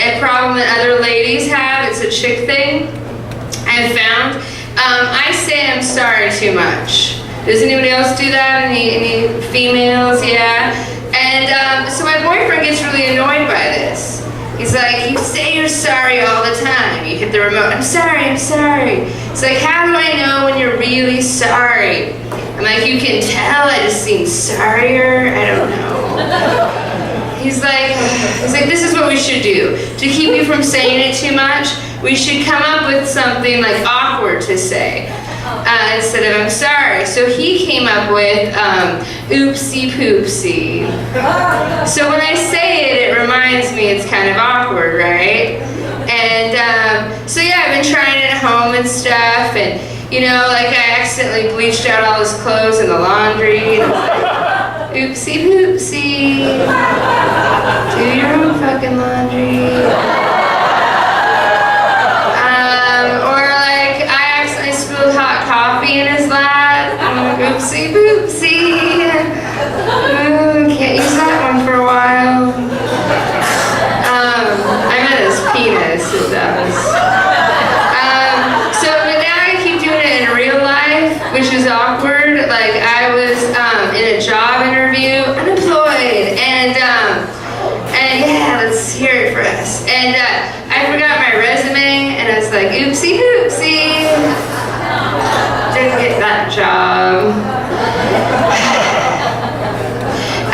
a problem that other ladies have. It's a chick thing I've found. I say I'm sorry too much. Does anybody else do that? Any females? Yeah. And so my boyfriend gets really annoyed by this. He's like, you say you're sorry all the time. You hit the remote, I'm sorry, I'm sorry. It's like, how do I know when you're really sorry? I'm like, you can tell I just seem sorrier. I don't know. He's like, this is what we should do. To keep you from saying it too much, we should come up with something like awkward to say. Instead of I'm sorry. So he came up with oopsie poopsie. So when I say it, it reminds me it's kind of awkward, right? And so yeah, I've been trying it at home and stuff, and you know, like I accidentally bleached out all his clothes in the laundry. And like, oopsie poopsie. Do your own fucking laundry. In his lap, oopsie boopsie. Can't use that one for a while. I meant his penis, it does. But now I keep doing it in real life, which is awkward. Like I was in a job interview, unemployed, and yeah, let's hear it for us. And I forgot my resume, and I was like, oopsie boopsie. Didn't get that job.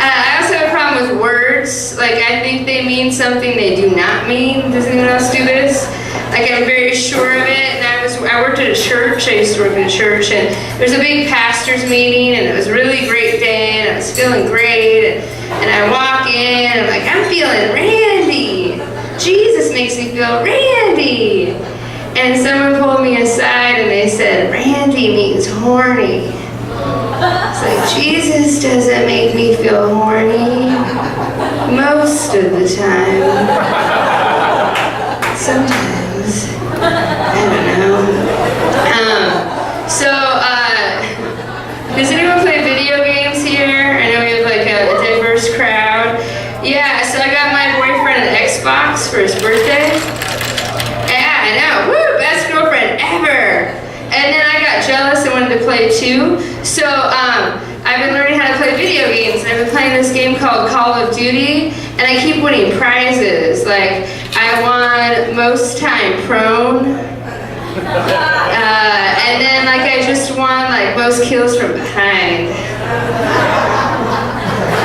I also have a problem with words. Like I think they mean something they do not mean. Does anyone else do this? Like I'm very sure of it. And I worked at a church. I used to work at a church, and there was a big pastors meeting, and it was a really great day, and I was feeling great. And I walk in, and I'm like, I'm feeling randy. Jesus makes me feel randy. And someone pulled me aside and they said, Randy means horny. It's like, Jesus doesn't make me feel horny most of the time. Sometimes. I don't know. Does anyone play video games here? I know we have like a diverse crowd. Yeah, so I got my boyfriend an Xbox for his birthday. I know, woo, best girlfriend ever. And then I got jealous and wanted to play too. So I've been learning how to play video games. And I've been playing this game called Call of Duty, and I keep winning prizes. Like I won most time prone, and then like I just won like most kills from behind.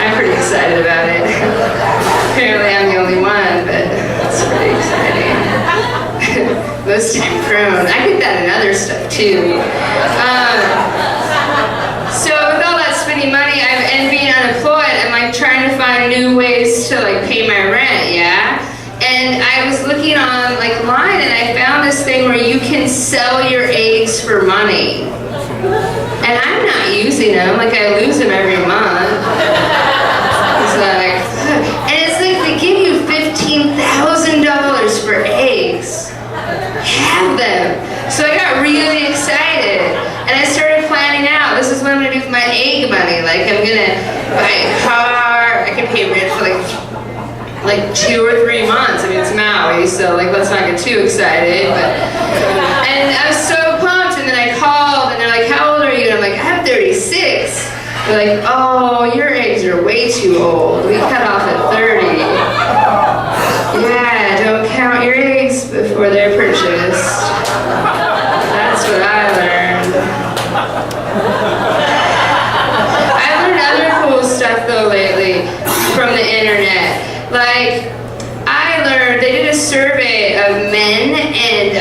I'm pretty excited about it. Apparently I'm the only one, but it's pretty exciting. Most time prone. I get that in other stuff too. So with all that spending money and being unemployed, I'm like trying to find new ways to like pay my rent, yeah? And I was looking on like line, and I found this thing where you can sell your eggs for money. And I'm not using them, like I lose them every month. It's like, and it's like they give you $15,000 for eggs. Have them. So I got really excited, and I started planning out, this is what I'm gonna do with my egg money. Like I'm gonna buy a car, I can pay rent for like 2 or 3 months. I mean, it's Maui, so like let's not get too excited. And I was so pumped, and then I called, and they're like, how old are you? And I'm like, I'm 36. They're like, oh, your eggs are way too old. We cut off at 30. Yeah, don't count your eggs before they're purchased. That's what I learned. I learned other cool stuff though lately from the internet. Like, I learned, they did a survey of men, and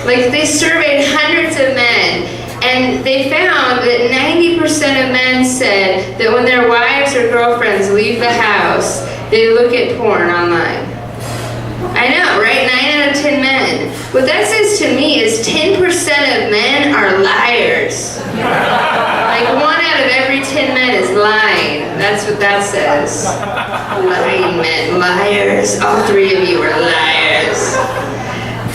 like they surveyed hundreds of men, and they found that 90% of men said that when their wives or girlfriends leave the house, they look at porn online. I know, right? 9 out of 10 men. What that says to me is 10% of men are liars. Like 1 out of every 10 men is lying. That's what that says. Lying men, liars. All 3 of you are liars.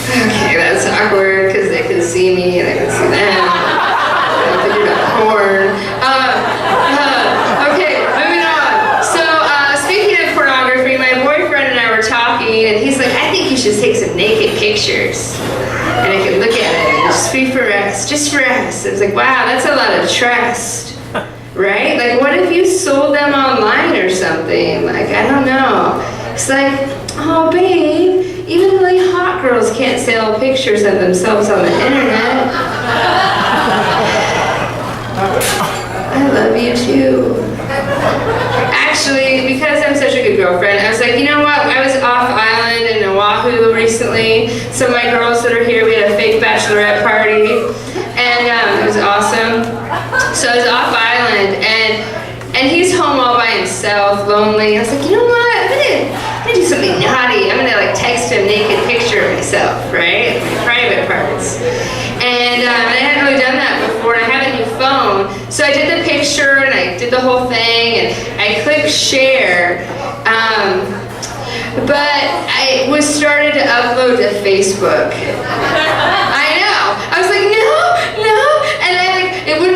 Okay, that's awkward because they can see me and I can see them. I figured out porn. Okay, moving on. So, speaking of pornography, my boyfriend and I were talking, and he's like, I should just take some naked pictures. And I could look at it and just be for us, just for us. It was like, wow, that's a lot of trust, right? Like, what if you sold them online or something? Like, I don't know. It's like, oh, babe, even really hot girls can't sell pictures of themselves on the internet. I love you too. Actually, because I'm such a good girlfriend, I was like, you know what? I was off island in Oahu recently. Some of my girls that are here, we had a fake bachelorette party, and it was awesome. So I was off island, and he's home all by himself, lonely. I was like, you know what? I'm gonna do something naughty. I'm gonna like text him a naked picture of myself, right? My private parts. And I hadn't really done that before, and I have a new phone. So I did the picture, and I did the whole thing, and I clicked share. But I was started to upload to Facebook. I know. I was like, no, and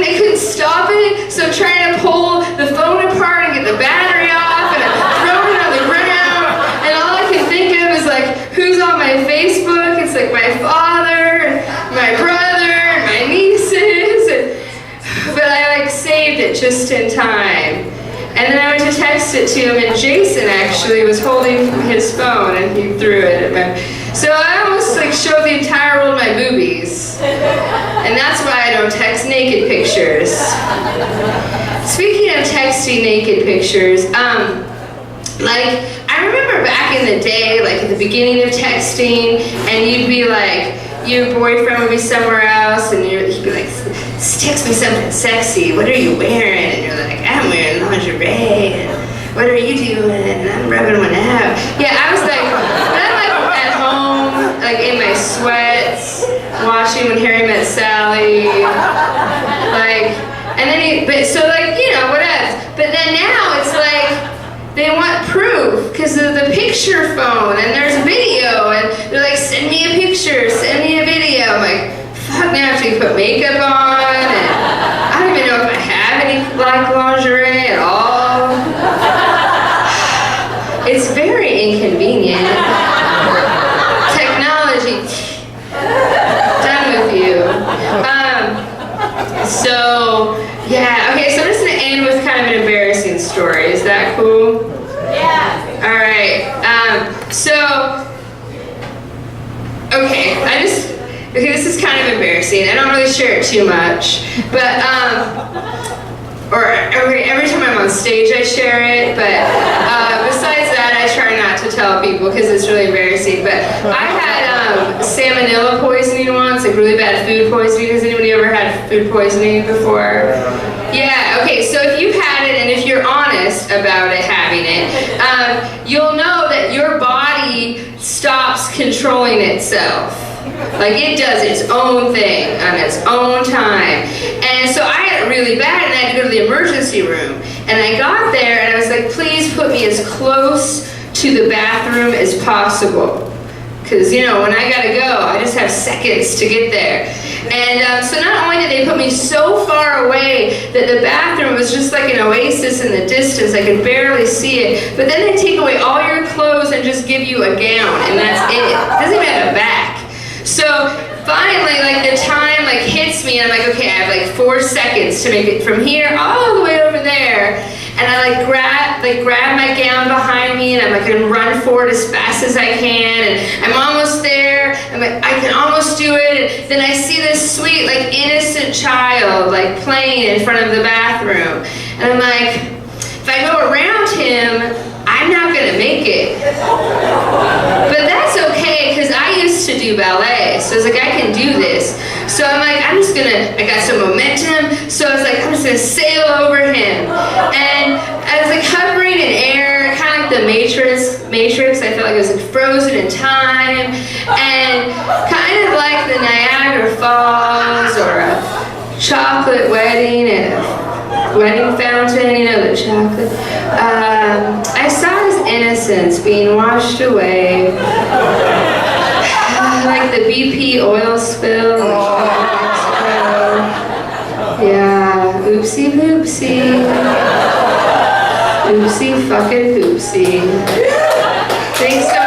I couldn't stop it. So I'm trying to pull the phone apart and get the battery off, and I'm throwing it on the ground. And all I can think of is like, who's on my Facebook? It's like my father, and my brother, and my nieces. But I like saved it just in time. And then I went to text it to him, and Jason actually was holding his phone, and he threw it at me. So I almost like showed the entire world my boobies. And that's why I don't text naked pictures. Speaking of texting naked pictures, like, I remember back in the day, like at the beginning of texting, and you'd be like, your boyfriend would be somewhere else, and he'd be like, text me something sexy. What are you wearing? And you're like, I'm wearing lingerie. And what are you doing? And I'm rubbing one out. Yeah, I was like, when I'm like at home, like in my sweats, watching When Harry Met Sally, like, and then so like, you know, whatever. But then now it's like, they want proof because of the picture phone, and there's video, and they're like, send me a picture, send me a video. I'm like, fuck, now I have to put makeup on, and I don't even know if I have any black lingerie at all. It's very inconvenient. Technology, done with you. So, yeah, okay, so I'm just going to end with kind of an embarrassing story. Is that cool? Yeah. All right. Okay, this is kind of embarrassing. I don't really share it too much, but, or every time I'm on stage I share it, but besides that I try not to tell people because it's really embarrassing. But I had salmonella poisoning once, like really bad food poisoning. Has anybody ever had food poisoning before? Yeah, okay, so if you've had it and if you're honest about it, having it, you'll know that your body stops controlling itself. Like it does its own thing on its own time. And so I had it really bad, and I had to go to the emergency room. And I got there and I was like, please put me as close to the bathroom as possible. Because, you know, when I gotta go, I just have seconds to get there. And so not only did they put me so far away that the bathroom was just like an oasis in the distance, I could barely see it, but then they take away all your clothes and just give you a gown, and that's it. It doesn't even have a back. So finally, like the time like hits me, and I'm like, okay, I have like 4 seconds to make it from here all the way over there. And I like grab my gown behind me, and I'm like gonna run forward as fast as I can, and I'm almost there. I'm like, I can almost do it. And then I see this sweet, like innocent child like playing in front of the bathroom, and I'm like, if I go around him, I'm not gonna make it. But that's okay, because I used to do ballet, so I was like, I can do this. So I'm like, I got some momentum, so I was like, I'm just gonna sail over him. And I was like hovering in air, kind of like the Matrix. I felt like I was like frozen in time, and kind of like the Niagara Falls or a chocolate wedding and a wedding fountain, you know, the chocolate. I saw his innocence being washed away, like the BP oil spill. Yeah, oopsie loopsie. Oopsie fucking poopsie. Thanks so